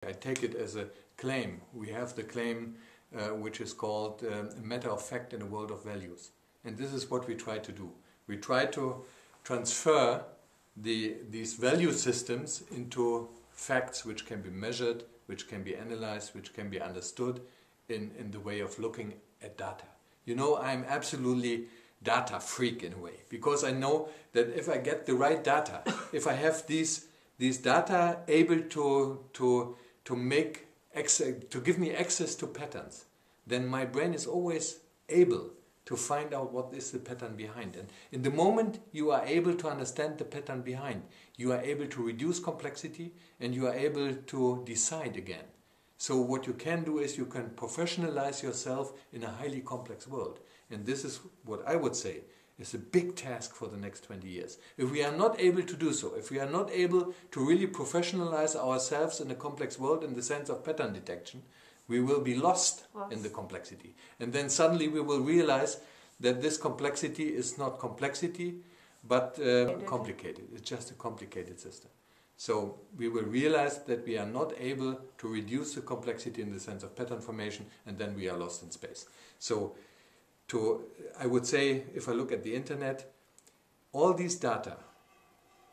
I take it as a claim. We have the claim which is called a matter of fact in a world of values. And this is what we try to do. We try to transfer these value systems into facts which can be measured, which can be analyzed, which can be understood in the way of looking at data. You know, I'm absolutely data freak in a way, because I know that if I get the right data, if I have these data able to give me access to patterns, then my brain is always able to find out what is the pattern behind. And in the moment you are able to understand the pattern behind, you are able to reduce complexity and you are able to decide again. So what you can do is you can professionalize yourself in a highly complex world. And this is what I would say is a big task for the next 20 years. If we are not able to do so, if we are not able to really professionalize ourselves in a complex world in the sense of pattern detection, we will be lost in the complexity. And then suddenly we will realize that this complexity is not complexity, but complicated. It's just a complicated system. So we will realize that we are not able to reduce the complexity in the sense of pattern formation, and then we are lost in space. So I would say, if I look at the internet, all these data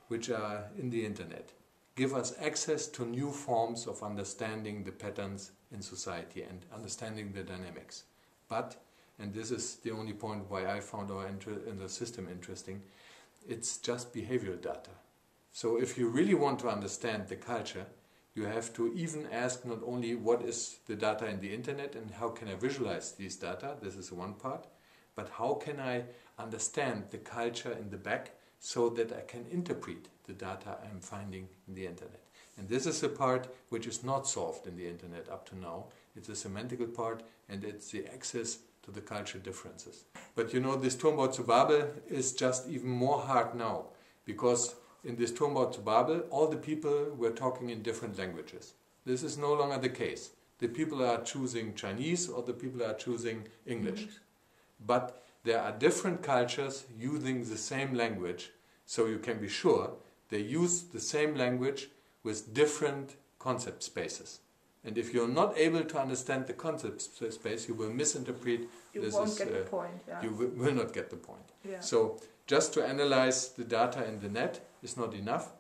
which are in the internet give us access to new forms of understanding the patterns in society and understanding the dynamics. But, and this is the only point why I found our in the system interesting, it's just behavioral data. So if you really want to understand the culture, you have to even ask not only what is the data in the internet and how can I visualize these data, this is one part, but how can I understand the culture in the back so that I can interpret the data I'm finding in the internet. And this is a part which is not solved in the internet up to now. It's a semantical part and it's the access to the cultural differences. But you know, this Turmbau zu Babel is just even more hard now, because in this Turmbau zu Babel, all the people were talking in different languages. This is no longer the case. The people are choosing Chinese or the people are choosing English. But there are different cultures using the same language, so you can be sure they use the same language with different concept spaces. And if you're not able to understand the concept space, you will misinterpret. You won't get the point. Yeah. You will not get the point. Yeah. So just to analyze the data in the net is not enough.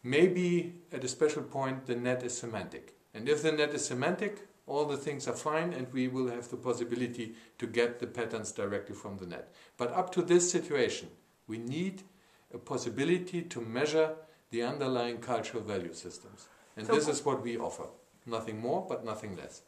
Maybe at a special point the net is semantic. And if the net is semantic, all the things are fine and we will have the possibility to get the patterns directly from the net. But up to this situation, we need a possibility to measure the underlying cultural value systems. And so this is what we offer. Nothing more, but nothing less.